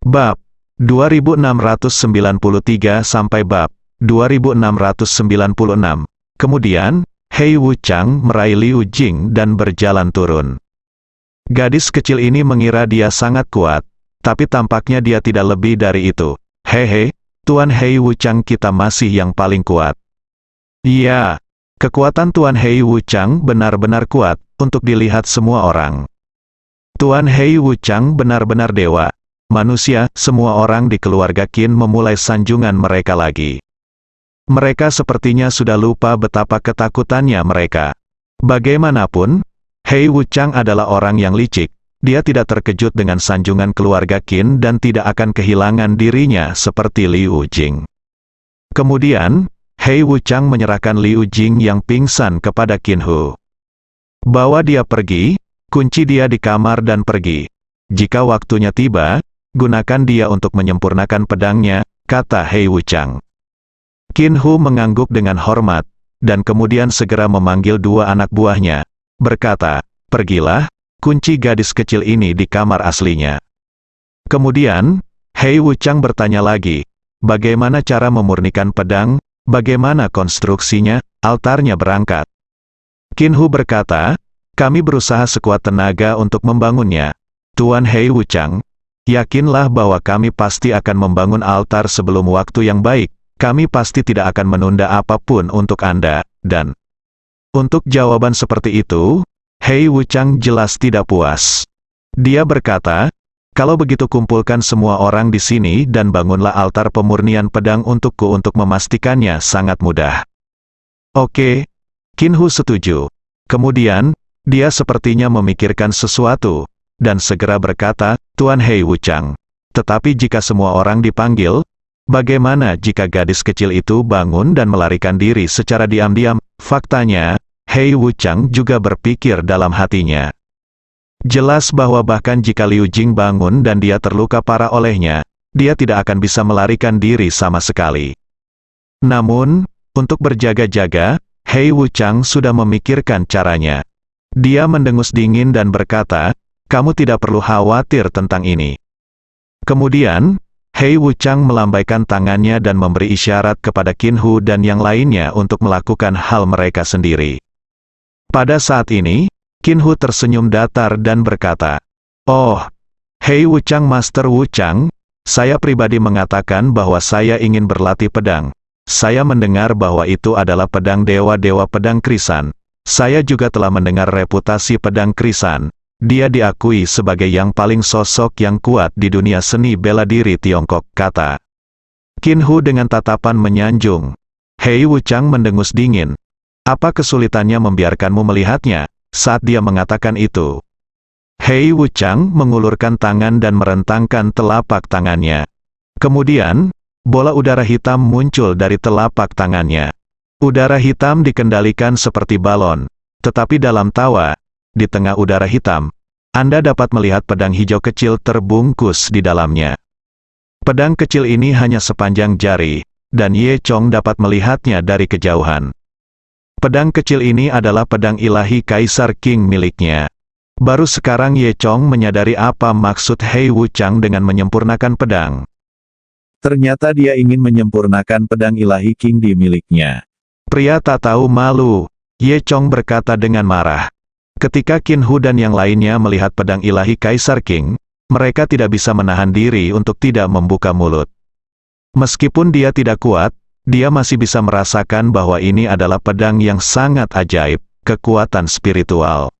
Bab 2693 sampai bab 2696. Kemudian, Hei Wuchang meraih Liu Jing dan berjalan turun. Gadis kecil ini mengira dia sangat kuat, tapi tampaknya dia tidak lebih dari itu. Hehe, Tuan Hei Wuchang kita masih yang paling kuat. Iya, kekuatan Tuan Hei Wuchang benar-benar kuat, untuk dilihat semua orang. Tuan Hei Wuchang benar-benar dewa. Manusia, semua orang di keluarga Qin memulai sanjungan mereka lagi. Mereka sepertinya sudah lupa betapa ketakutannya mereka. Bagaimanapun, Hei Wuchang adalah orang yang licik. Dia tidak terkejut dengan sanjungan keluarga Qin dan tidak akan kehilangan dirinya seperti Liu Jing. Kemudian, Hei Wuchang menyerahkan Liu Jing yang pingsan kepada Qin Hu. Bawa dia pergi, kunci dia di kamar dan pergi. Jika waktunya tiba, gunakan dia untuk menyempurnakan pedangnya, kata Hei Wuchang. Qin Hu mengangguk dengan hormat, dan kemudian segera memanggil dua anak buahnya, berkata, pergilah, kunci gadis kecil ini di kamar aslinya. Kemudian, Hei Wuchang bertanya lagi, bagaimana cara memurnikan pedang, bagaimana konstruksinya, altarnya berangkat. Qin Hu berkata, kami berusaha sekuat tenaga untuk membangunnya. Tuan Hei Wuchang, yakinlah bahwa kami pasti akan membangun altar sebelum waktu yang baik, kami pasti tidak akan menunda apapun untuk Anda, dan untuk jawaban seperti itu, Hei Wuchang jelas tidak puas. Dia berkata, kalau begitu kumpulkan semua orang di sini dan bangunlah altar pemurnian pedang untukku untuk memastikannya sangat mudah. Oke, Qin Hu setuju. Kemudian, dia sepertinya memikirkan sesuatu, dan segera berkata, Tuan Hei Wuchang, tetapi jika semua orang dipanggil, bagaimana jika gadis kecil itu bangun dan melarikan diri secara diam-diam? Faktanya, Hei Wuchang juga berpikir dalam hatinya. Jelas bahwa bahkan jika Liu Jing bangun dan dia terluka parah olehnya, dia tidak akan bisa melarikan diri sama sekali. Namun, untuk berjaga-jaga, Hei Wuchang sudah memikirkan caranya. Dia mendengus dingin dan berkata, kamu tidak perlu khawatir tentang ini. Kemudian, Hei Wuchang melambaikan tangannya dan memberi isyarat kepada Qin Hu dan yang lainnya untuk melakukan hal mereka sendiri. Pada saat ini, Qin Hu tersenyum datar dan berkata, oh, Hei Wuchang Master Wuchang, saya pribadi mengatakan bahwa saya ingin berlatih pedang. Saya mendengar bahwa itu adalah pedang dewa-dewa pedang krisan. Saya juga telah mendengar reputasi pedang krisan. Dia diakui sebagai yang paling sosok yang kuat di dunia seni bela diri Tiongkok, kata Qin Hu dengan tatapan menyanjung. Hei Wuchang mendengus dingin. Apa kesulitannya membiarkanmu melihatnya? Saat dia mengatakan itu, Hei Wuchang mengulurkan tangan dan merentangkan telapak tangannya. Kemudian, bola udara hitam muncul dari telapak tangannya. Udara hitam dikendalikan seperti balon, tetapi dalam tawa, di tengah udara hitam, Anda dapat melihat pedang hijau kecil terbungkus di dalamnya. Pedang kecil ini hanya sepanjang jari, dan Ye Chong dapat melihatnya dari kejauhan. Pedang kecil ini adalah pedang ilahi Kaisar Qing miliknya. Baru sekarang Ye Chong menyadari apa maksud Hei Wuchang dengan menyempurnakan pedang. Ternyata dia ingin menyempurnakan pedang ilahi Qing di miliknya. Pria tak tahu malu, Ye Chong berkata dengan marah. Ketika Qin Hu dan yang lainnya melihat pedang ilahi Kaisar Qing, mereka tidak bisa menahan diri untuk tidak membuka mulut. Meskipun dia tidak kuat, dia masih bisa merasakan bahwa ini adalah pedang yang sangat ajaib, kekuatan spiritual.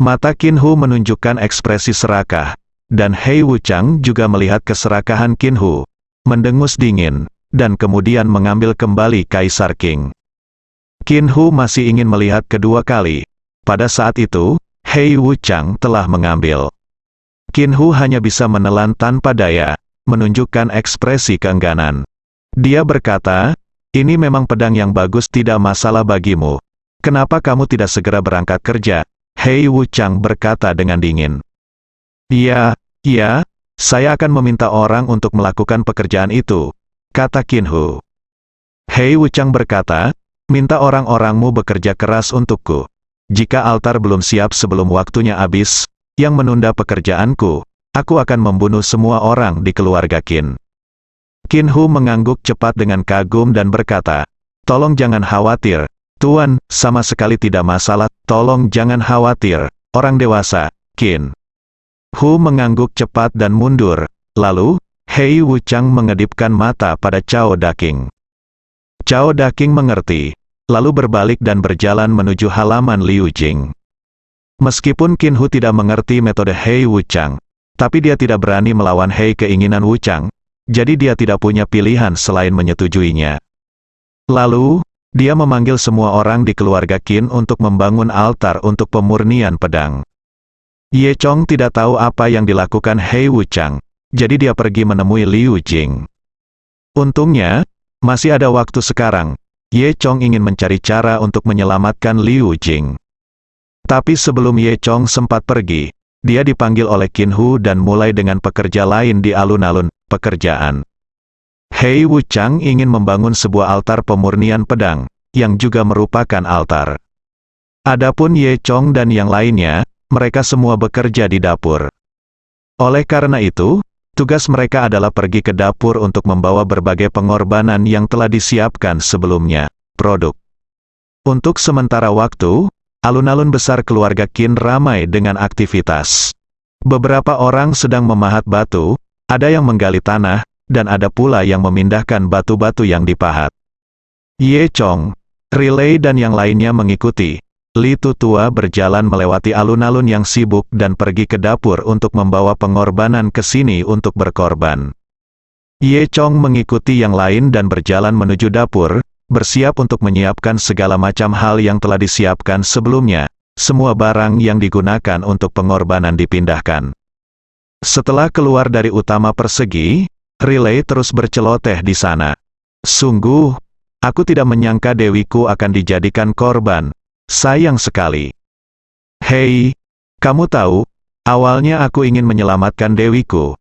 Mata Qin Hu menunjukkan ekspresi serakah, dan Hei Wuchang juga melihat keserakahan Qin Hu, mendengus dingin, dan kemudian mengambil kembali Kaisar Qing. Qin Hu masih ingin melihat kedua kali. Pada saat itu, Hei Wuchang telah mengambil. Qin Hu hanya bisa menelan tanpa daya, menunjukkan ekspresi keengganan. Dia berkata, ini memang pedang yang bagus, tidak masalah bagimu. Kenapa kamu tidak segera berangkat kerja? Hei Wuchang berkata dengan dingin. Iya, saya akan meminta orang untuk melakukan pekerjaan itu, kata Qin Hu. Hei Wuchang berkata, minta orang-orangmu bekerja keras untukku. Jika altar belum siap sebelum waktunya habis, yang menunda pekerjaanku, aku akan membunuh semua orang di keluarga Qin. Qin Hu mengangguk cepat dengan kagum dan berkata, tolong jangan khawatir, Tuan, sama sekali tidak masalah, tolong jangan khawatir, orang dewasa, Qin Hu mengangguk cepat dan mundur, lalu, Hei Wuchang mengedipkan mata pada Cao Daking. Cao Daking mengerti, lalu berbalik dan berjalan menuju halaman Liu Jing. Meskipun Qin Hu tidak mengerti metode Hei Wuchang, tapi dia tidak berani melawan Hei keinginan Wuchang, jadi dia tidak punya pilihan selain menyetujuinya. Lalu, dia memanggil semua orang di keluarga Qin untuk membangun altar untuk pemurnian pedang. Ye Chong tidak tahu apa yang dilakukan Hei Wuchang, jadi dia pergi menemui Liu Jing. Untungnya, masih ada waktu sekarang. Ye Chong ingin mencari cara untuk menyelamatkan Liu Jing. Tapi sebelum Ye Chong sempat pergi, dia dipanggil oleh Qin Hu dan mulai dengan pekerja lain di alun-alun pekerjaan. Hei Wuchang ingin membangun sebuah altar pemurnian pedang, yang juga merupakan altar. Adapun Ye Chong dan yang lainnya, mereka semua bekerja di dapur. Oleh karena itu, tugas mereka adalah pergi ke dapur untuk membawa berbagai pengorbanan yang telah disiapkan sebelumnya, produk. Untuk sementara waktu, alun-alun besar keluarga Qin ramai dengan aktivitas. Beberapa orang sedang memahat batu, ada yang menggali tanah, dan ada pula yang memindahkan batu-batu yang dipahat. Ye Chong, Riley dan yang lainnya mengikuti. Li Tutua berjalan melewati alun-alun yang sibuk dan pergi ke dapur untuk membawa pengorbanan ke sini untuk berkorban. Ye Chong mengikuti yang lain dan berjalan menuju dapur, bersiap untuk menyiapkan segala macam hal yang telah disiapkan sebelumnya. Semua barang yang digunakan untuk pengorbanan dipindahkan. Setelah keluar dari utama persegi, Riley terus berceloteh di sana. Sungguh, aku tidak menyangka dewiku akan dijadikan korban. Sayang sekali. Hei, kamu tahu, awalnya aku ingin menyelamatkan dewiku.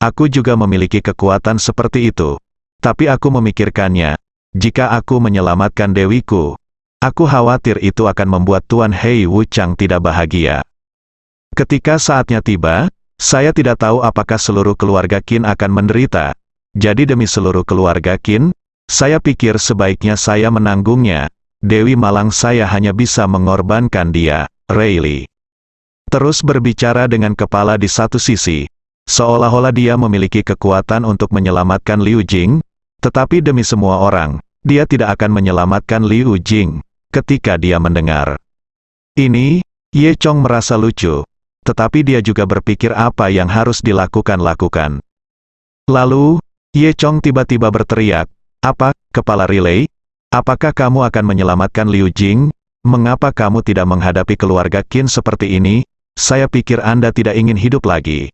Aku juga memiliki kekuatan seperti itu. Tapi aku memikirkannya, jika aku menyelamatkan dewiku, aku khawatir itu akan membuat Tuan Hei Wuchang tidak bahagia. Ketika saatnya tiba, saya tidak tahu apakah seluruh keluarga Qin akan menderita. Jadi demi seluruh keluarga Qin, saya pikir sebaiknya saya menanggungnya. Dewi Malang saya hanya bisa mengorbankan dia, Riley. Terus berbicara dengan kepala di satu sisi, seolah-olah dia memiliki kekuatan untuk menyelamatkan Liu Jing, tetapi demi semua orang, dia tidak akan menyelamatkan Liu Jing. Ketika dia mendengar ini, Ye Chong merasa lucu, tetapi dia juga berpikir apa yang harus dilakukan. Lalu, Ye Chong tiba-tiba berteriak, "Apa, Kepala Riley? Apakah kamu akan menyelamatkan Liu Jing? Mengapa kamu tidak menghadapi keluarga Qin seperti ini? Saya pikir Anda tidak ingin hidup lagi."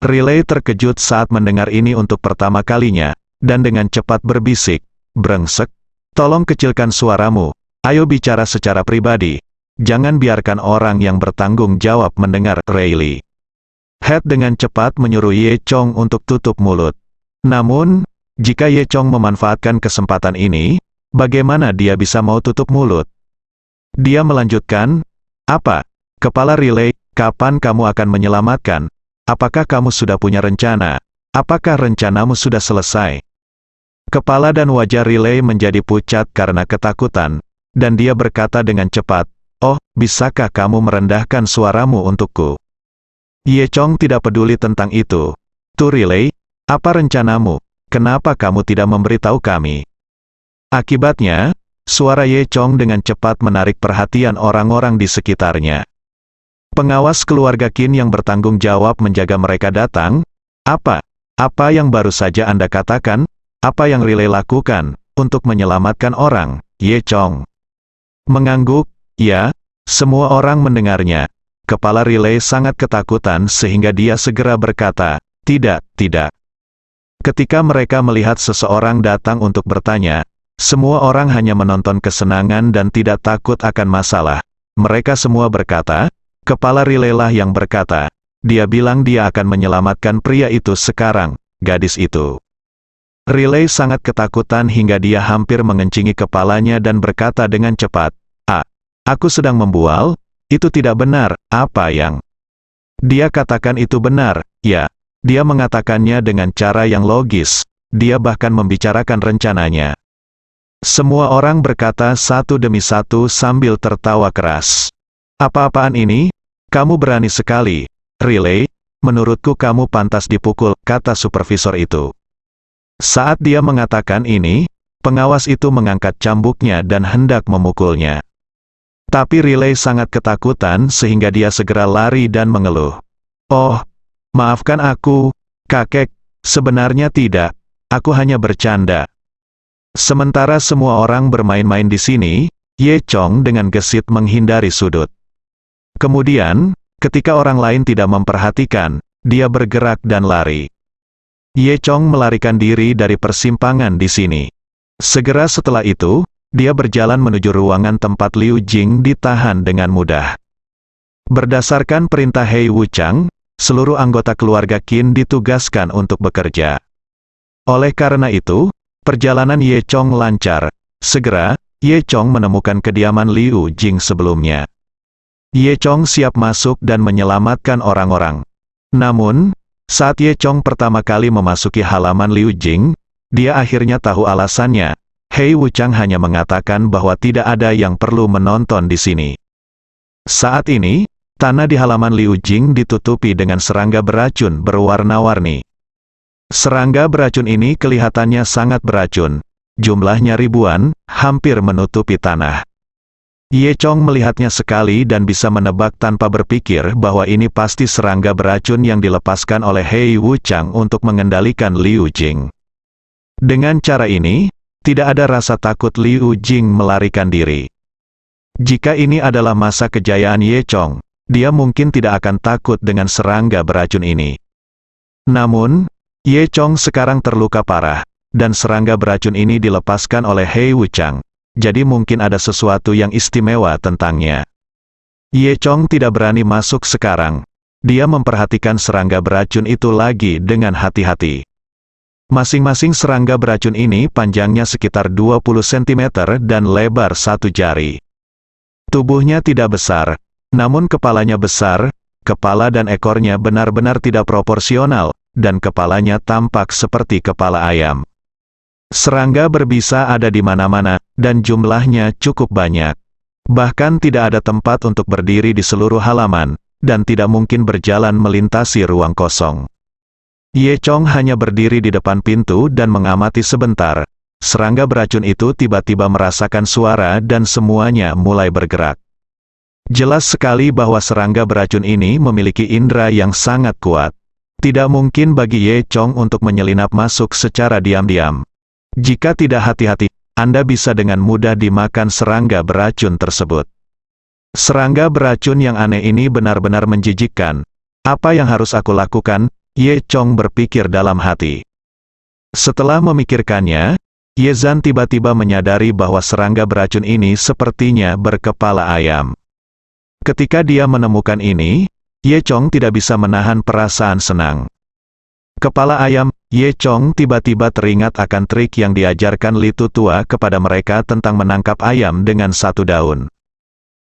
Riley terkejut saat mendengar ini untuk pertama kalinya, dan dengan cepat berbisik, "Brengsek, tolong kecilkan suaramu, ayo bicara secara pribadi. Jangan biarkan orang yang bertanggung jawab mendengar." Riley Head dengan cepat menyuruh Ye Chong untuk tutup mulut. Namun, jika Ye Chong memanfaatkan kesempatan ini, bagaimana dia bisa mau tutup mulut? Dia melanjutkan, "Apa, Kepala Riley, kapan kamu akan menyelamatkan? Apakah kamu sudah punya rencana? Apakah rencanamu sudah selesai?" Kepala dan wajah Riley menjadi pucat karena ketakutan, dan dia berkata dengan cepat, "Oh, bisakah kamu merendahkan suaramu untukku?" Ye Chong tidak peduli tentang itu. "Tuh Riley, apa rencanamu? Kenapa kamu tidak memberitahu kami?" Akibatnya, suara Ye Chong dengan cepat menarik perhatian orang-orang di sekitarnya. Pengawas keluarga Qin yang bertanggung jawab menjaga mereka datang. Apa yang baru saja Anda katakan? Apa yang Riley lakukan untuk menyelamatkan orang?" Ye Chong mengangguk. "Ya." Semua orang mendengarnya. Kepala Riley sangat ketakutan sehingga dia segera berkata, Tidak. Ketika mereka melihat seseorang datang untuk bertanya, semua orang hanya menonton kesenangan dan tidak takut akan masalah. Mereka semua berkata, Kepala Riley lah yang berkata. Dia bilang dia akan menyelamatkan pria itu sekarang, gadis itu. Riley sangat ketakutan hingga dia hampir mengencingi kepalanya dan berkata dengan cepat, Aku sedang membual, itu tidak benar, apa yang Dia katakan itu benar, ya. Dia mengatakannya dengan cara yang logis, dia bahkan membicarakan rencananya. Semua orang berkata satu demi satu sambil tertawa keras. Apa-apaan ini? Kamu berani sekali, Riley. Menurutku kamu pantas dipukul, kata supervisor itu. Saat dia mengatakan ini, pengawas itu mengangkat cambuknya dan hendak memukulnya. Tapi Riley sangat ketakutan sehingga dia segera lari dan mengeluh. Oh, maafkan aku, kakek, sebenarnya tidak, aku hanya bercanda. Sementara semua orang bermain-main di sini, Ye Chong dengan gesit menghindari sudut. Kemudian, ketika orang lain tidak memperhatikan, dia bergerak dan lari. Ye Chong melarikan diri dari persimpangan di sini. Segera setelah itu, dia berjalan menuju ruangan tempat Liu Jing ditahan dengan mudah. Berdasarkan perintah Hei Wuchang, seluruh anggota keluarga Qin ditugaskan untuk bekerja. Oleh karena itu, perjalanan Ye Chong lancar. Segera, Ye Chong menemukan kediaman Liu Jing sebelumnya. Ye Chong siap masuk dan menyelamatkan orang-orang. Namun, saat Ye Chong pertama kali memasuki halaman Liu Jing, dia akhirnya tahu alasannya. Hei Wuchang hanya mengatakan bahwa tidak ada yang perlu menonton di sini. Saat ini, tanah di halaman Liu Jing ditutupi dengan serangga beracun berwarna-warni. Serangga beracun ini kelihatannya sangat beracun. Jumlahnya ribuan, hampir menutupi tanah. Ye Chong melihatnya sekali dan bisa menebak tanpa berpikir bahwa ini pasti serangga beracun yang dilepaskan oleh Hei Wuchang untuk mengendalikan Liu Jing. Dengan cara ini, tidak ada rasa takut Liu Jing melarikan diri. Jika ini adalah masa kejayaan Ye Chong, dia mungkin tidak akan takut dengan serangga beracun ini. Namun, Ye Chong sekarang terluka parah, dan serangga beracun ini dilepaskan oleh Hei Wuchang, jadi mungkin ada sesuatu yang istimewa tentangnya. Ye Chong tidak berani masuk sekarang. Dia memperhatikan serangga beracun itu lagi dengan hati-hati. Masing-masing serangga beracun ini panjangnya sekitar 20 cm dan lebar 1 jari. Tubuhnya tidak besar, namun kepalanya besar, kepala dan ekornya benar-benar tidak proporsional, dan kepalanya tampak seperti kepala ayam. Serangga berbisa ada di mana-mana, dan jumlahnya cukup banyak. Bahkan tidak ada tempat untuk berdiri di seluruh halaman, dan tidak mungkin berjalan melintasi ruang kosong. Ye Chong hanya berdiri di depan pintu dan mengamati sebentar. Serangga beracun itu tiba-tiba merasakan suara dan semuanya mulai bergerak. Jelas sekali bahwa serangga beracun ini memiliki indera yang sangat kuat. Tidak mungkin bagi Ye Chong untuk menyelinap masuk secara diam-diam. Jika tidak hati-hati, Anda bisa dengan mudah dimakan serangga beracun tersebut. Serangga beracun yang aneh ini benar-benar menjijikkan. Apa yang harus aku lakukan? Ye Chong berpikir dalam hati. Setelah memikirkannya, Ye Zhan tiba-tiba menyadari bahwa serangga beracun ini sepertinya berkepala ayam. Ketika dia menemukan ini, Ye Chong tidak bisa menahan perasaan senang. Kepala ayam, Ye Chong tiba-tiba teringat akan trik yang diajarkan Li Tutua kepada mereka tentang menangkap ayam dengan 1 daun.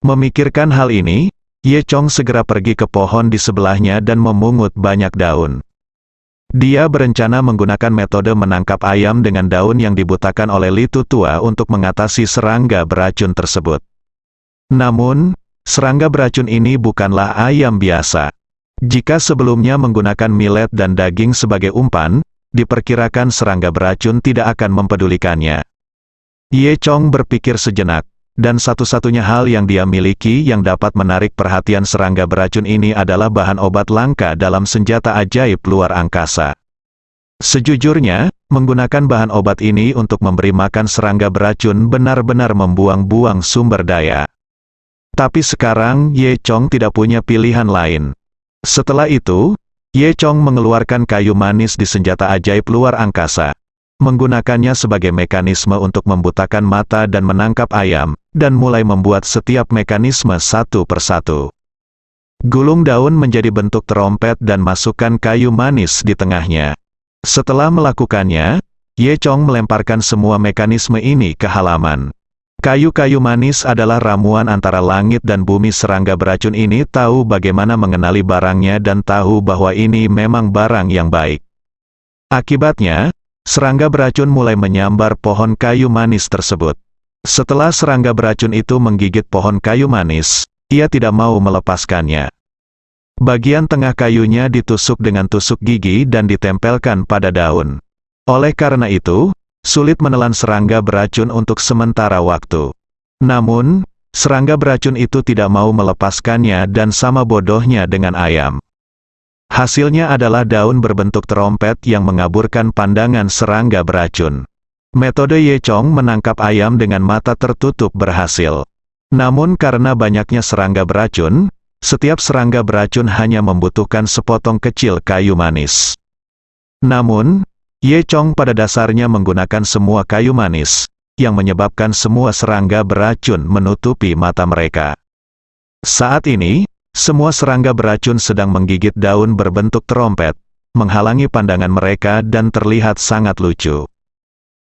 Memikirkan hal ini, Ye Chong segera pergi ke pohon di sebelahnya dan memungut banyak daun. Dia berencana menggunakan metode menangkap ayam dengan daun yang dibutakan oleh Li Tutua untuk mengatasi serangga beracun tersebut. Namun, serangga beracun ini bukanlah ayam biasa. Jika sebelumnya menggunakan millet dan daging sebagai umpan, diperkirakan serangga beracun tidak akan mempedulikannya. Ye Chong berpikir sejenak, dan satu-satunya hal yang dia miliki yang dapat menarik perhatian serangga beracun ini adalah bahan obat langka dalam senjata ajaib luar angkasa. Sejujurnya, menggunakan bahan obat ini untuk memberi makan serangga beracun benar-benar membuang-buang sumber daya. Tapi sekarang Ye Chong tidak punya pilihan lain. Setelah itu, Ye Chong mengeluarkan kayu manis di senjata ajaib luar angkasa, menggunakannya sebagai mekanisme untuk membutakan mata dan menangkap ayam, dan mulai membuat setiap mekanisme satu persatu. Gulung daun menjadi bentuk terompet dan masukkan kayu manis di tengahnya. Setelah melakukannya, Ye Chong melemparkan semua mekanisme ini ke halaman. Kayu-kayu manis adalah ramuan antara langit dan bumi. Serangga beracun ini tahu bagaimana mengenali barangnya dan tahu bahwa ini memang barang yang baik. Akibatnya, serangga beracun mulai menyambar pohon kayu manis tersebut. Setelah serangga beracun itu menggigit pohon kayu manis, ia tidak mau melepaskannya. Bagian tengah kayunya ditusuk dengan tusuk gigi dan ditempelkan pada daun. Oleh karena itu, sulit menelan serangga beracun untuk sementara waktu. Namun, serangga beracun itu tidak mau melepaskannya dan sama bodohnya dengan ayam. Hasilnya adalah daun berbentuk terompet yang mengaburkan pandangan serangga beracun. Metode Ye Chong menangkap ayam dengan mata tertutup berhasil. Namun karena banyaknya serangga beracun, setiap serangga beracun hanya membutuhkan sepotong kecil kayu manis. Namun, Ye Chong pada dasarnya menggunakan semua kayu manis, yang menyebabkan semua serangga beracun menutupi mata mereka. Saat ini, semua serangga beracun sedang menggigit daun berbentuk terompet, menghalangi pandangan mereka dan terlihat sangat lucu.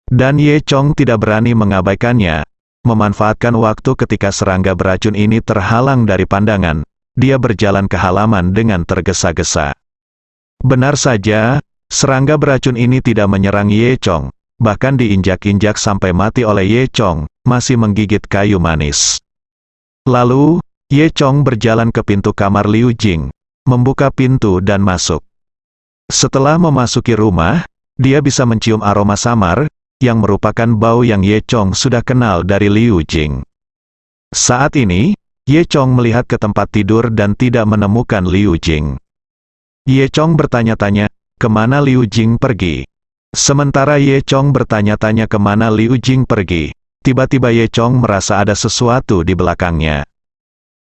Dan Ye Chong tidak berani mengabaikannya, memanfaatkan waktu ketika serangga beracun ini terhalang dari pandangan, dia berjalan ke halaman dengan tergesa-gesa. Benar saja, serangga beracun ini tidak menyerang Ye Chong, bahkan diinjak-injak sampai mati oleh Ye Chong, masih menggigit kayu manis. Lalu, Ye Chong berjalan ke pintu kamar Liu Jing, membuka pintu dan masuk. Setelah memasuki rumah, dia bisa mencium aroma samar, yang merupakan bau yang Ye Chong sudah kenal dari Liu Jing. Saat ini, Ye Chong melihat ke tempat tidur dan tidak menemukan Liu Jing. Ye Chong bertanya-tanya, kemana Liu Jing pergi? Sementara Ye Chong bertanya-tanya kemana Liu Jing pergi, tiba-tiba Ye Chong merasa ada sesuatu di belakangnya.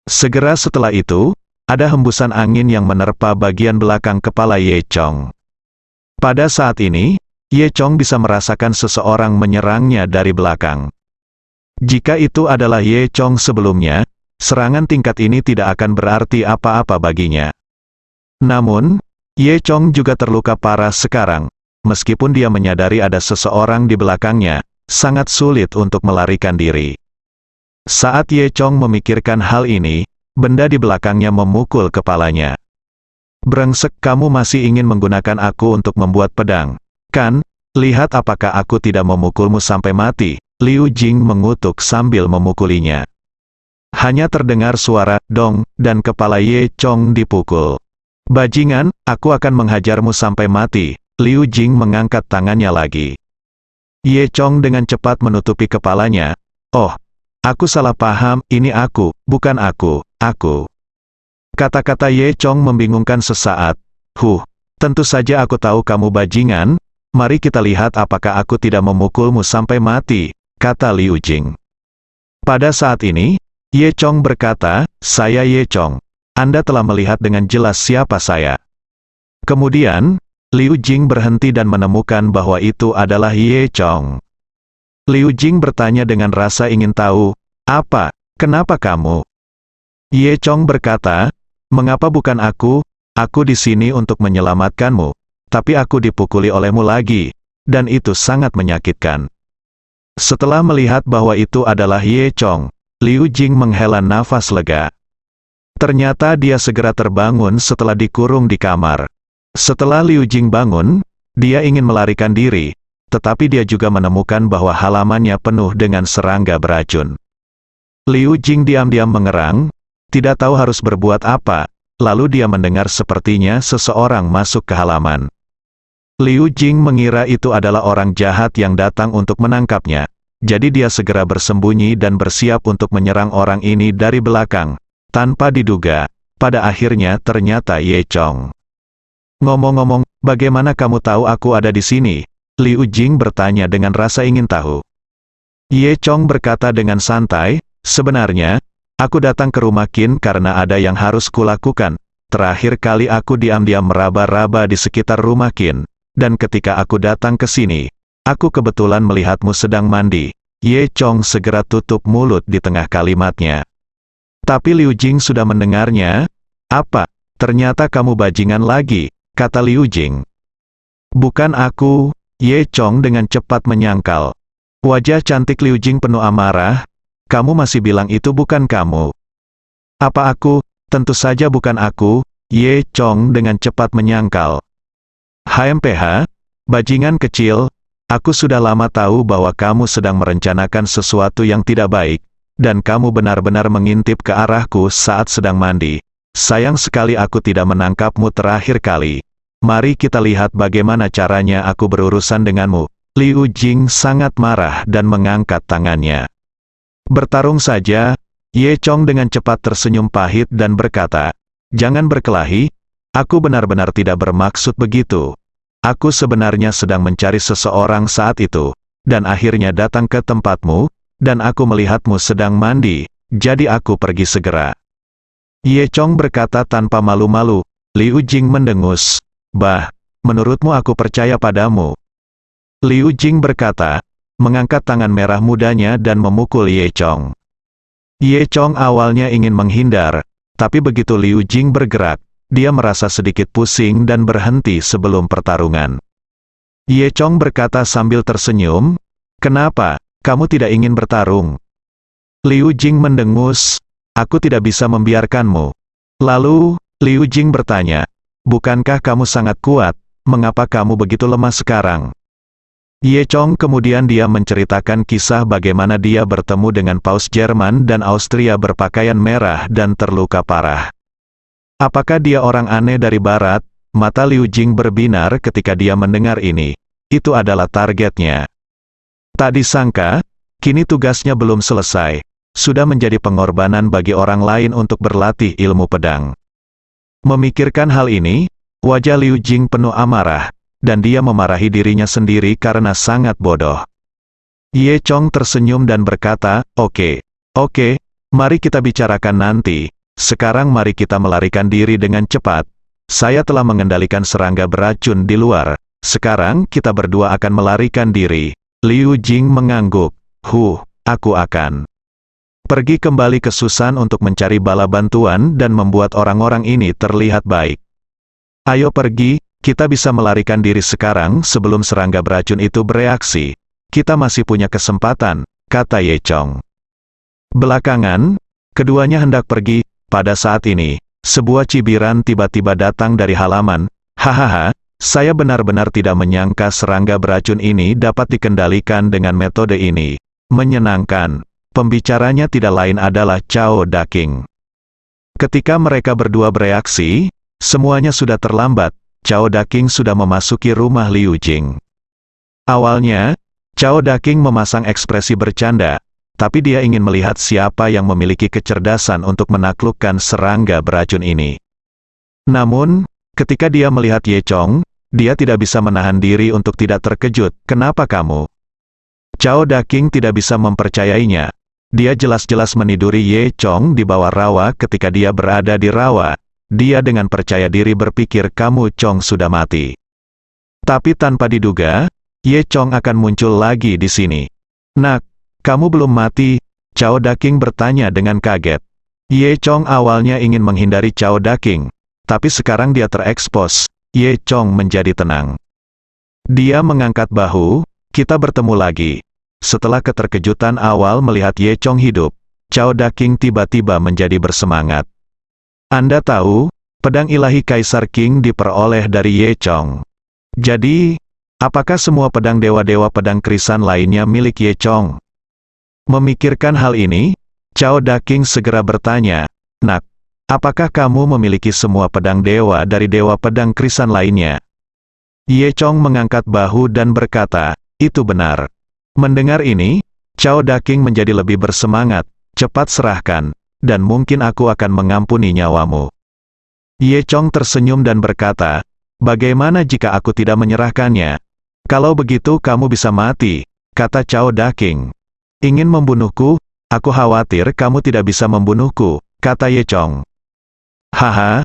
Segera setelah itu, ada hembusan angin yang menerpa bagian belakang kepala Ye Chong. Pada saat ini, Ye Chong bisa merasakan seseorang menyerangnya dari belakang. Jika itu adalah Ye Chong sebelumnya, serangan tingkat ini tidak akan berarti apa-apa baginya. Namun, Ye Chong juga terluka parah sekarang, meskipun dia menyadari ada seseorang di belakangnya, sangat sulit untuk melarikan diri. Saat Ye Chong memikirkan hal ini, benda di belakangnya memukul kepalanya. Brengsek, kamu masih ingin menggunakan aku untuk membuat pedang, kan? Lihat apakah aku tidak memukulmu sampai mati. Liu Jing mengutuk sambil memukulinya. Hanya terdengar suara dong, dan kepala Ye Chong dipukul. Bajingan, aku akan menghajarmu sampai mati. Liu Jing mengangkat tangannya lagi. Ye Chong dengan cepat menutupi kepalanya. Oh, aku salah paham, ini aku, bukan aku. Kata-kata Ye Chong membingungkan sesaat. Tentu saja aku tahu kamu bajingan. Mari kita lihat apakah aku tidak memukulmu sampai mati, kata Liu Jing. Pada saat ini, Ye Chong berkata, saya Ye Chong. Anda telah melihat dengan jelas siapa saya. Kemudian, Liu Jing berhenti dan menemukan bahwa itu adalah Ye Chong. Liu Jing bertanya dengan rasa ingin tahu, apa, kenapa kamu? Ye Chong berkata, mengapa bukan aku di sini untuk menyelamatkanmu, tapi aku dipukuli olehmu lagi, dan itu sangat menyakitkan. Setelah melihat bahwa itu adalah Ye Chong, Liu Jing menghela nafas lega. Ternyata dia segera terbangun setelah dikurung di kamar. Setelah Liu Jing bangun, dia ingin melarikan diri, tetapi dia juga menemukan bahwa halamannya penuh dengan serangga beracun. Liu Jing diam-diam mengerang, tidak tahu harus berbuat apa, lalu dia mendengar sepertinya seseorang masuk ke halaman. Liu Jing mengira itu adalah orang jahat yang datang untuk menangkapnya, jadi dia segera bersembunyi dan bersiap untuk menyerang orang ini dari belakang. Tanpa diduga, pada akhirnya ternyata Ye Chong. Ngomong-ngomong, bagaimana kamu tahu aku ada di sini? Liu Jing bertanya dengan rasa ingin tahu. Ye Chong berkata dengan santai, sebenarnya, aku datang ke rumah Qin karena ada yang harus kulakukan. Terakhir kali aku diam-diam meraba-raba di sekitar rumah Qin, dan ketika aku datang ke sini, aku kebetulan melihatmu sedang mandi. Ye Chong segera tutup mulut di tengah kalimatnya. Tapi Liu Jing sudah mendengarnya. Apa? Ternyata kamu bajingan lagi, kata Liu Jing. Bukan aku, Ye Chong dengan cepat menyangkal. Wajah cantik Liu Jing penuh amarah, kamu masih bilang itu bukan kamu. Apa aku? Tentu saja bukan aku, Ye Chong dengan cepat menyangkal. HMPH, bajingan kecil, aku sudah lama tahu bahwa kamu sedang merencanakan sesuatu yang tidak baik, dan kamu benar-benar mengintip ke arahku saat sedang mandi. Sayang sekali aku tidak menangkapmu terakhir kali. Mari kita lihat bagaimana caranya aku berurusan denganmu. Liu Jing sangat marah dan mengangkat tangannya. Bertarung saja, Ye Chong dengan cepat tersenyum pahit dan berkata, jangan berkelahi, aku benar-benar tidak bermaksud begitu. Aku sebenarnya sedang mencari seseorang saat itu, dan akhirnya datang ke tempatmu, dan aku melihatmu sedang mandi, jadi aku pergi segera. Ye Chong berkata tanpa malu-malu. Liu Jing mendengus. Bah, menurutmu aku percaya padamu? Liu Jing berkata, mengangkat tangan merah mudanya dan memukul Ye Chong. Ye Chong awalnya ingin menghindar, tapi begitu Liu Jing bergerak, dia merasa sedikit pusing dan berhenti sebelum pertarungan. Ye Chong berkata sambil tersenyum, kenapa, kamu tidak ingin bertarung? Liu Jing mendengus, aku tidak bisa membiarkanmu. Lalu, Liu Jing bertanya, bukankah kamu sangat kuat, mengapa kamu begitu lemah sekarang? Ye Chong kemudian dia menceritakan kisah bagaimana dia bertemu dengan Paus Jerman dan Austria berpakaian merah dan terluka parah. Apakah dia orang aneh dari barat? Mata Liu Jing berbinar ketika dia mendengar ini. Itu adalah targetnya. Tak disangka, kini tugasnya belum selesai. Sudah menjadi pengorbanan bagi orang lain untuk berlatih ilmu pedang. Memikirkan hal ini, wajah Liu Jing penuh amarah, dan dia memarahi dirinya sendiri karena sangat bodoh. Ye Chong tersenyum dan berkata, oke, mari kita bicarakan nanti. Sekarang mari kita melarikan diri dengan cepat. Saya telah mengendalikan serangga beracun di luar. Sekarang kita berdua akan melarikan diri. Liu Jing mengangguk. Aku akan pergi kembali ke Susan untuk mencari bala bantuan dan membuat orang-orang ini terlihat baik. Ayo pergi, kita bisa melarikan diri sekarang sebelum serangga beracun itu bereaksi. Kita masih punya kesempatan, kata Ye Chong. Belakangan, keduanya hendak pergi. Pada saat ini, sebuah cibiran tiba-tiba datang dari halaman. Hahaha, saya benar-benar tidak menyangka serangga beracun ini dapat dikendalikan dengan metode ini. Menyenangkan. Pembicaranya tidak lain adalah Cao Daking. Ketika mereka berdua bereaksi, semuanya sudah terlambat. Cao Daking sudah memasuki rumah Liu Jing. Awalnya, Cao Daking memasang ekspresi bercanda, tapi dia ingin melihat siapa yang memiliki kecerdasan untuk menaklukkan serangga beracun ini. Namun, ketika dia melihat Ye Chong, dia tidak bisa menahan diri untuk tidak terkejut. Kenapa kamu? Cao Daking tidak bisa mempercayainya. Dia jelas-jelas meniduri Ye Chong di bawah rawa ketika dia berada di rawa. Dia dengan percaya diri berpikir kamu Chong sudah mati. Tapi tanpa diduga, Ye Chong akan muncul lagi di sini. Nak, kamu belum mati? Cao Daking bertanya dengan kaget. Ye Chong awalnya ingin menghindari Cao Daking, tapi sekarang dia terekspos. Ye Chong menjadi tenang. Dia mengangkat bahu, kita bertemu lagi. Setelah keterkejutan awal melihat Ye Chong hidup, Cao Daking tiba-tiba menjadi bersemangat. Anda tahu, pedang ilahi Kaisar Qing diperoleh dari Ye Chong. Jadi, apakah semua pedang dewa-dewa pedang krisan lainnya milik Ye Chong? Memikirkan hal ini, Cao Daking segera bertanya, Nak, apakah kamu memiliki semua pedang dewa dari dewa pedang krisan lainnya? Ye Chong mengangkat bahu dan berkata, itu benar. Mendengar ini, Cao Daking menjadi lebih bersemangat, cepat serahkan, dan mungkin aku akan mengampuni nyawamu. Ye Chong tersenyum dan berkata, bagaimana jika aku tidak menyerahkannya? Kalau begitu kamu bisa mati, kata Cao Daking. Ingin membunuhku? Aku khawatir kamu tidak bisa membunuhku, kata Ye Chong. Haha,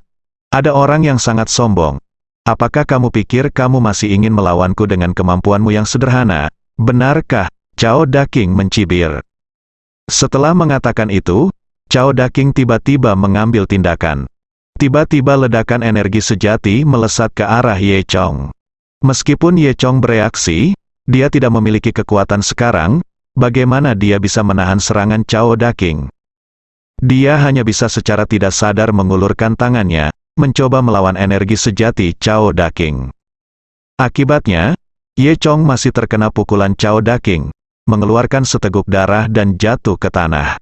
ada orang yang sangat sombong. Apakah kamu pikir kamu masih ingin melawanku dengan kemampuanmu yang sederhana? Benarkah? Cao Daking mencibir. Setelah mengatakan itu, Cao Daking tiba-tiba mengambil tindakan. Tiba-tiba ledakan energi sejati melesat ke arah Ye Chong. Meskipun Ye Chong bereaksi, dia tidak memiliki kekuatan sekarang, bagaimana dia bisa menahan serangan Cao Daking? Dia hanya bisa secara tidak sadar mengulurkan tangannya, mencoba melawan energi sejati Cao Daking. Akibatnya, Ye Chong masih terkena pukulan Cao Daking, mengeluarkan seteguk darah dan jatuh ke tanah.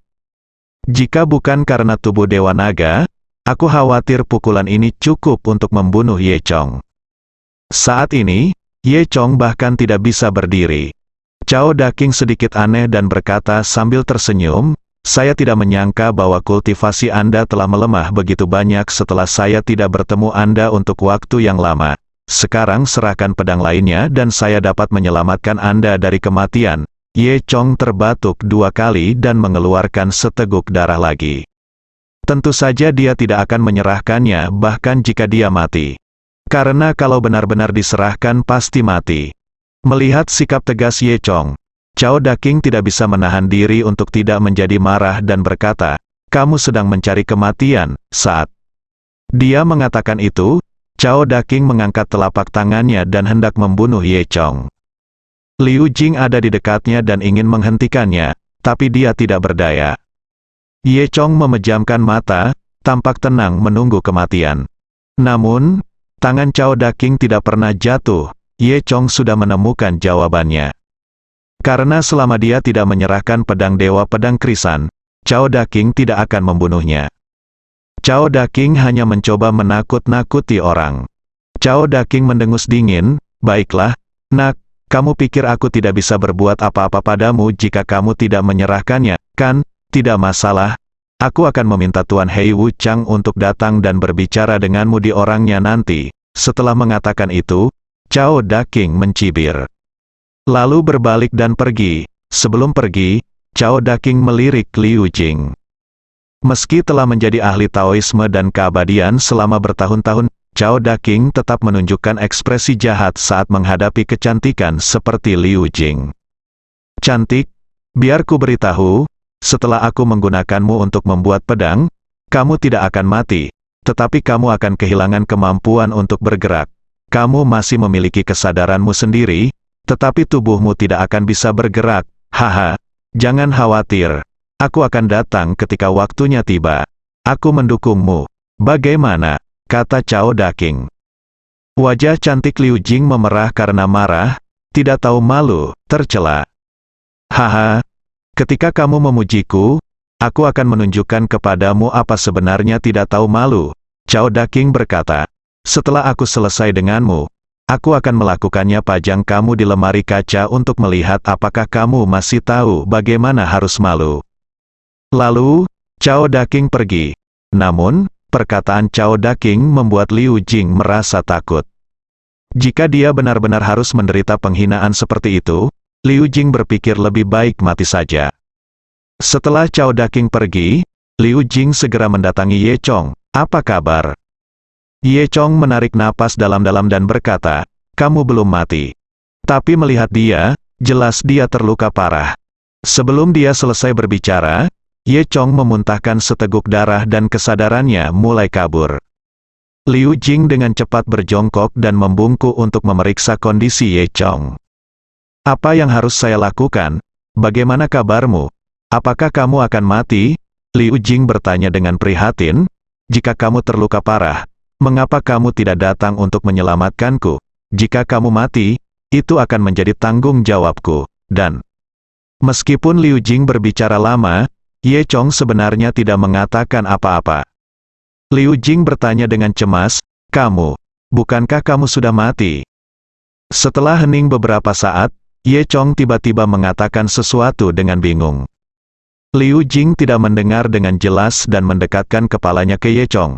Jika bukan karena tubuh Dewa Naga, aku khawatir pukulan ini cukup untuk membunuh Ye Chong. Saat ini, Ye Chong bahkan tidak bisa berdiri. Cao Daking sedikit aneh dan berkata sambil tersenyum, "Saya tidak menyangka bahwa kultivasi Anda telah melemah begitu banyak setelah saya tidak bertemu Anda untuk waktu yang lama. Sekarang serahkan pedang lainnya dan saya dapat menyelamatkan Anda dari kematian." Ye Chong terbatuk 2 kali dan mengeluarkan seteguk darah lagi. Tentu saja dia tidak akan menyerahkannya bahkan jika dia mati. Karena kalau benar-benar diserahkan pasti mati. Melihat sikap tegas Ye Chong, Cao Daking tidak bisa menahan diri untuk tidak menjadi marah dan berkata, "Kamu sedang mencari kematian." Saat dia mengatakan itu, Cao Daking mengangkat telapak tangannya dan hendak membunuh Ye Chong. Liu Jing ada di dekatnya dan ingin menghentikannya, tapi dia tidak berdaya. Ye Chong memejamkan mata, tampak tenang menunggu kematian. Namun, tangan Cao Daking tidak pernah jatuh. Ye Chong sudah menemukan jawabannya. Karena selama dia tidak menyerahkan pedang Dewa Pedang Krisan, Cao Daking tidak akan membunuhnya. Cao Daking hanya mencoba menakut-nakuti orang. Cao Daking mendengus dingin, "Baiklah, nak, kamu pikir aku tidak bisa berbuat apa-apa padamu jika kamu tidak menyerahkannya, kan? Tidak masalah. Aku akan meminta Tuan Hei Wu Chang untuk datang dan berbicara denganmu di orangnya nanti." Setelah mengatakan itu, Cao Daking mencibir. Lalu berbalik dan pergi. Sebelum pergi, Cao Daking melirik Liu Jing. Meski telah menjadi ahli Taoisme dan keabadian selama bertahun-tahun, Cao Daking tetap menunjukkan ekspresi jahat saat menghadapi kecantikan seperti Liu Jing. "Cantik, biar ku beritahu, setelah aku menggunakanmu untuk membuat pedang, kamu tidak akan mati, tetapi kamu akan kehilangan kemampuan untuk bergerak. Kamu masih memiliki kesadaranmu sendiri, tetapi tubuhmu tidak akan bisa bergerak. Haha, jangan khawatir. Aku akan datang ketika waktunya tiba. Aku mendukungmu. Bagaimana?" kata Cao Daking. Wajah cantik Liu Jing memerah karena marah, tidak tahu malu, tercela. "Haha, ketika kamu memujiku, aku akan menunjukkan kepadamu apa sebenarnya tidak tahu malu." Cao Daking berkata, "Setelah aku selesai denganmu, aku akan melakukannya pajang kamu di lemari kaca untuk melihat apakah kamu masih tahu bagaimana harus malu." Lalu, Cao Daking pergi. Namun, perkataan Cao Daking membuat Liu Jing merasa takut. Jika dia benar-benar harus menderita penghinaan seperti itu, Liu Jing berpikir lebih baik mati saja. Setelah Cao Daking pergi, Liu Jing segera mendatangi Ye Chong. "Apa kabar?" Ye Chong menarik napas dalam-dalam dan berkata, "Kamu belum mati." Tapi melihat dia, jelas dia terluka parah. Sebelum dia selesai berbicara, Ye Chong memuntahkan seteguk darah dan kesadarannya mulai kabur. Liu Jing dengan cepat berjongkok dan membungkuk untuk memeriksa kondisi Ye Chong. "Apa yang harus saya lakukan? Bagaimana kabarmu? Apakah kamu akan mati?" Liu Jing bertanya dengan prihatin. "Jika kamu terluka parah, mengapa kamu tidak datang untuk menyelamatkanku? Jika kamu mati, itu akan menjadi tanggung jawabku." Dan meskipun Liu Jing berbicara lama, Ye Chong sebenarnya tidak mengatakan apa-apa. Liu Jing bertanya dengan cemas, bukankah kamu sudah mati?" Setelah hening beberapa saat, Ye Chong tiba-tiba mengatakan sesuatu dengan bingung. Liu Jing tidak mendengar dengan jelas dan mendekatkan kepalanya ke Ye Chong.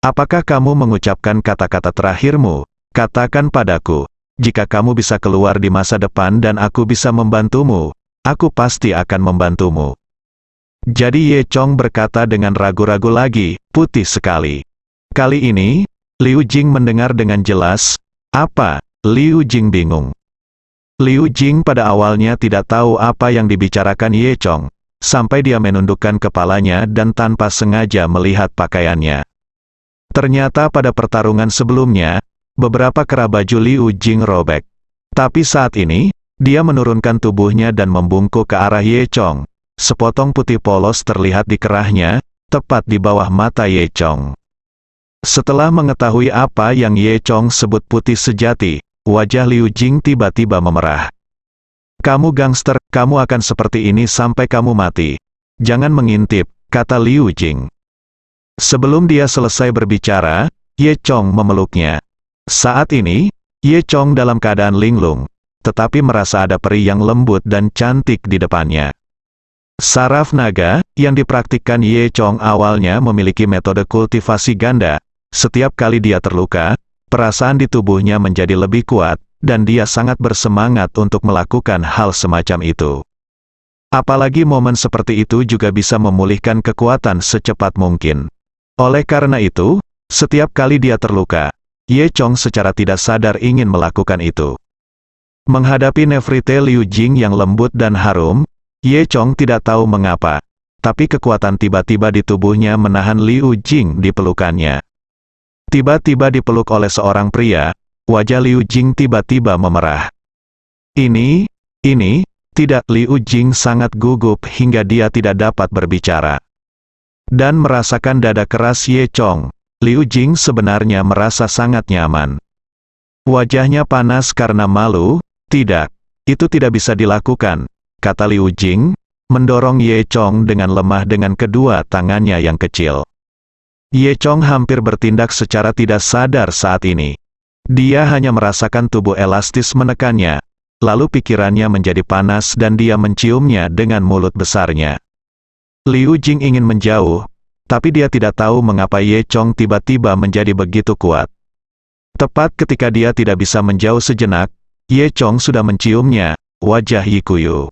Apakah kamu mengucapkan kata-kata terakhirmu? Katakan padaku. Jika kamu bisa keluar di masa depan dan aku bisa membantumu, aku pasti akan membantumu." Jadi Ye Chong berkata dengan ragu-ragu lagi, "Putih sekali." Kali ini, Liu Jing mendengar dengan jelas. "Apa?" Liu Jing bingung. Liu Jing pada awalnya tidak tahu apa yang dibicarakan Ye Chong, sampai dia menundukkan kepalanya dan tanpa sengaja melihat pakaiannya. Ternyata pada pertarungan sebelumnya, beberapa kerah baju Liu Jing robek. Tapi saat ini, Dia menurunkan tubuhnya dan membungkuk ke arah Ye Chong. Sepotong putih polos terlihat di kerahnya, tepat di bawah mata Ye Chong. Setelah mengetahui apa yang Ye Chong sebut putih sejati, wajah Liu Jing tiba-tiba memerah. "Kamu gangster, kamu akan seperti ini sampai kamu mati. Jangan mengintip," kata Liu Jing. Sebelum dia selesai berbicara, Ye Chong memeluknya. Saat ini, Ye Chong dalam keadaan linglung, tetapi merasa ada peri yang lembut dan cantik di depannya. Saraf naga, yang dipraktikkan Ye Chong awalnya memiliki metode kultivasi ganda. Setiap kali dia terluka, perasaan di tubuhnya menjadi lebih kuat, dan dia sangat bersemangat untuk melakukan hal semacam itu. Apalagi momen seperti itu juga bisa memulihkan kekuatan secepat mungkin. Oleh karena itu, setiap kali dia terluka, Ye Chong secara tidak sadar ingin melakukan itu. Menghadapi Nefrite Liu Jing yang lembut dan harum, Ye Chong tidak tahu mengapa, tapi kekuatan tiba-tiba di tubuhnya menahan Liu Jing di pelukannya. Tiba-tiba dipeluk oleh seorang pria, wajah Liu Jing tiba-tiba memerah. Ini, tidak, Liu Jing sangat gugup hingga dia tidak dapat berbicara. Dan merasakan dada keras Ye Chong, Liu Jing sebenarnya merasa sangat nyaman. Wajahnya panas karena malu. "Tidak, itu tidak bisa dilakukan," kata Liu Jing, mendorong Ye Chong dengan lemah dengan kedua tangannya yang kecil. Ye Chong hampir bertindak secara tidak sadar saat ini. Dia hanya merasakan tubuh elastis menekannya, lalu pikirannya menjadi panas dan dia menciumnya dengan mulut besarnya. Liu Jing ingin menjauh, tapi dia tidak tahu mengapa Ye Chong tiba-tiba menjadi begitu kuat. Tepat ketika dia tidak bisa menjauh sejenak, Ye Chong sudah menciumnya, wajah Yikuyu.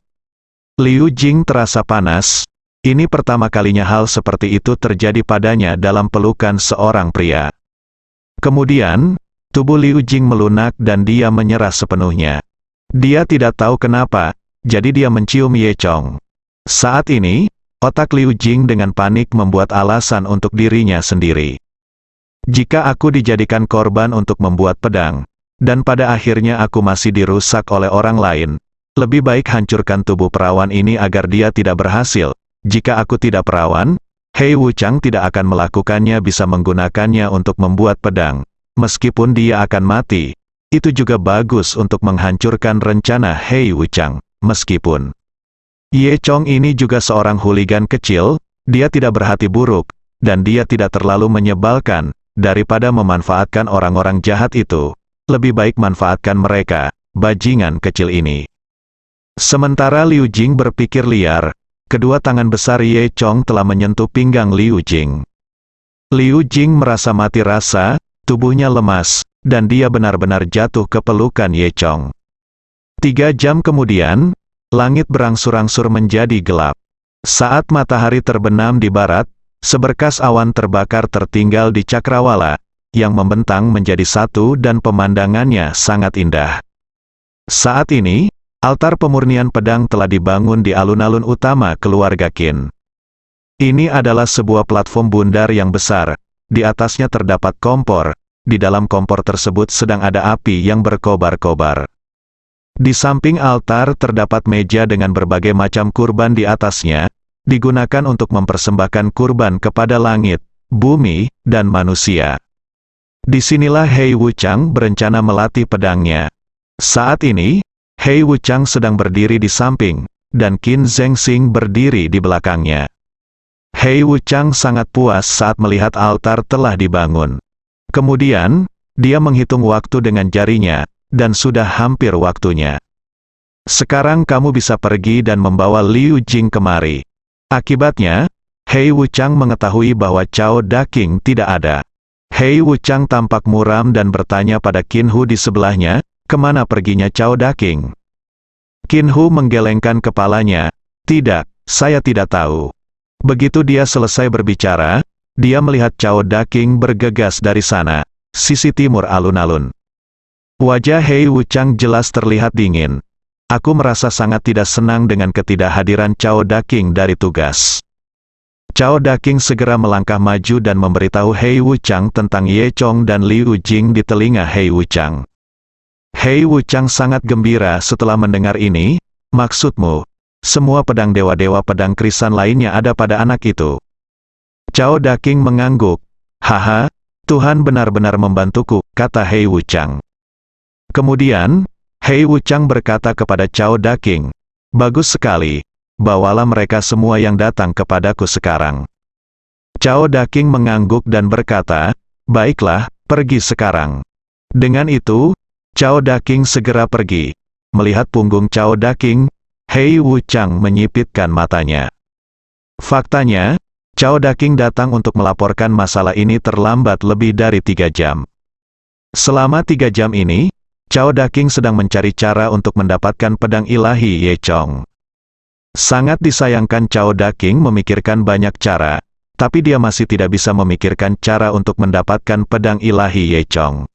Liu Jing terasa panas. Ini pertama kalinya hal seperti itu terjadi padanya dalam pelukan seorang pria. Kemudian, tubuh Liu Jing melunak dan dia menyerah sepenuhnya. Dia tidak tahu kenapa, jadi dia mencium Ye Chong. Saat ini, otak Liu Jing dengan panik membuat alasan untuk dirinya sendiri. "Jika aku dijadikan korban untuk membuat pedang, dan pada akhirnya aku masih dirusak oleh orang lain, lebih baik hancurkan tubuh perawan ini agar dia tidak berhasil. Jika aku tidak perawan, Hei Wuchang tidak akan melakukannya, bisa menggunakannya untuk membuat pedang. Meskipun dia akan mati, itu juga bagus untuk menghancurkan rencana Hei Wuchang. Meskipun Ye Chong ini juga seorang hooligan kecil, dia tidak berhati buruk, dan dia tidak terlalu menyebalkan. Daripada memanfaatkan orang-orang jahat itu, lebih baik manfaatkan mereka, bajingan kecil ini." Sementara Liu Jing berpikir liar, kedua tangan besar Ye Chong telah menyentuh pinggang Liu Jing. Liu Jing merasa mati rasa, tubuhnya lemas, dan dia benar-benar jatuh ke pelukan Ye Chong. 3 jam kemudian, langit berangsur-angsur menjadi gelap. Saat matahari terbenam di barat, seberkas awan terbakar tertinggal di cakrawala, yang membentang menjadi satu dan pemandangannya sangat indah. Saat ini, altar pemurnian pedang telah dibangun di alun-alun utama keluarga Qin. Ini adalah sebuah platform bundar yang besar, di atasnya terdapat kompor, di dalam kompor tersebut sedang ada api yang berkobar-kobar. Di samping altar terdapat meja dengan berbagai macam kurban di atasnya, digunakan untuk mempersembahkan kurban kepada langit, bumi, dan manusia. Disinilah Hei Wuchang berencana melatih pedangnya. Saat ini, Hei Wuchang sedang berdiri di samping, dan Qin Zhengxing berdiri di belakangnya. Hei Wuchang sangat puas saat melihat altar telah dibangun. Kemudian, dia menghitung waktu dengan jarinya, dan sudah hampir waktunya. "Sekarang kamu bisa pergi dan membawa Liu Jing kemari." Akibatnya, Hei Wuchang mengetahui bahwa Cao Daking tidak ada. Hei Wuchang tampak muram dan bertanya pada Qin Hu di sebelahnya, "Kemana perginya Cao Daking?" Qin Hu menggelengkan kepalanya, "Tidak, saya tidak tahu." Begitu dia selesai berbicara, dia melihat Cao Daking bergegas dari sana, sisi timur alun-alun. Wajah Hei Wuchang jelas terlihat dingin. "Aku merasa sangat tidak senang dengan ketidakhadiran Cao Daking dari tugas." Cao Daking segera melangkah maju dan memberitahu Hei Wuchang tentang Ye Chong dan Liu Jing di telinga Hei Wuchang. Hei Wuchang sangat gembira setelah mendengar ini. Maksudmu, semua pedang dewa-dewa pedang krisan lainnya ada pada anak itu? Cao Daking mengangguk. Haha, Tuhan benar-benar membantuku, kata Hei Wuchang. Kemudian, Hei Wuchang berkata kepada Cao Daking, bagus sekali, bawalah mereka semua yang datang kepadaku sekarang. Cao Daking mengangguk dan berkata, baiklah, pergi sekarang. Dengan itu, Cao Daking segera pergi. Melihat punggung Cao Daking, Hei Wuchang menyipitkan matanya. Faktanya, Cao Daking datang untuk melaporkan masalah ini terlambat lebih dari 3 jam. Selama 3 jam ini, Cao Daking sedang mencari cara untuk mendapatkan pedang ilahi Ye Chong. Sangat disayangkan Cao Daking memikirkan banyak cara, tapi dia masih tidak bisa memikirkan cara untuk mendapatkan pedang ilahi Ye Chong.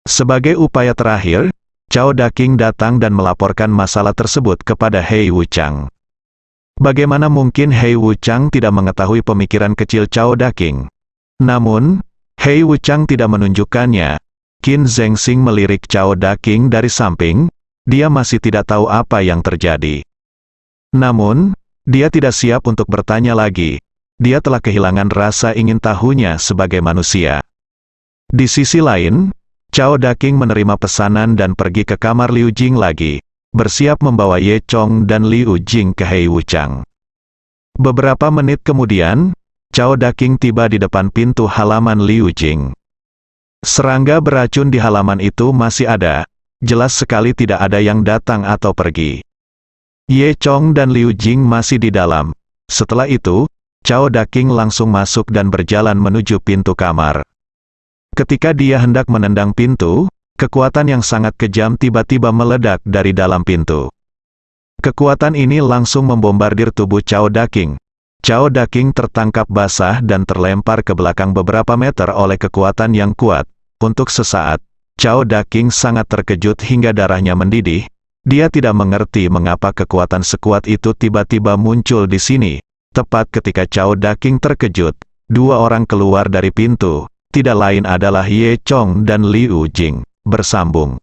Sebagai upaya terakhir, Cao Daking datang dan melaporkan masalah tersebut kepada Hei Wuchang. Bagaimana mungkin Hei Wuchang tidak mengetahui pemikiran kecil Cao Daking? Namun, Hei Wuchang tidak menunjukkannya. Qin Zengxing melirik Cao Daking dari samping, dia masih tidak tahu apa yang terjadi. Namun, dia tidak siap untuk bertanya lagi. Dia telah kehilangan rasa ingin tahunya sebagai manusia. Di sisi lain, Cao Daking menerima pesanan dan pergi ke kamar Liu Jing lagi, bersiap membawa Ye Chong dan Liu Jing ke Hei Wuchang. Beberapa menit kemudian, Cao Daking tiba di depan pintu halaman Liu Jing. Serangga beracun di halaman itu masih ada, jelas sekali tidak ada yang datang atau pergi. Ye Chong dan Liu Jing masih di dalam. Setelah itu, Cao Daking langsung masuk dan berjalan menuju pintu kamar. Ketika dia hendak menendang pintu, kekuatan yang sangat kejam tiba-tiba meledak dari dalam pintu. Kekuatan ini langsung membombardir tubuh Cao Daking. Cao Daking tertangkap basah dan terlempar ke belakang beberapa meter oleh kekuatan yang kuat. Untuk sesaat, Cao Daking sangat terkejut hingga darahnya mendidih. Dia tidak mengerti mengapa kekuatan sekuat itu tiba-tiba muncul di sini. Tepat ketika Cao Daking terkejut, 2 orang keluar dari pintu. Tidak lain adalah Ye Chong dan Liu Jing, bersambung.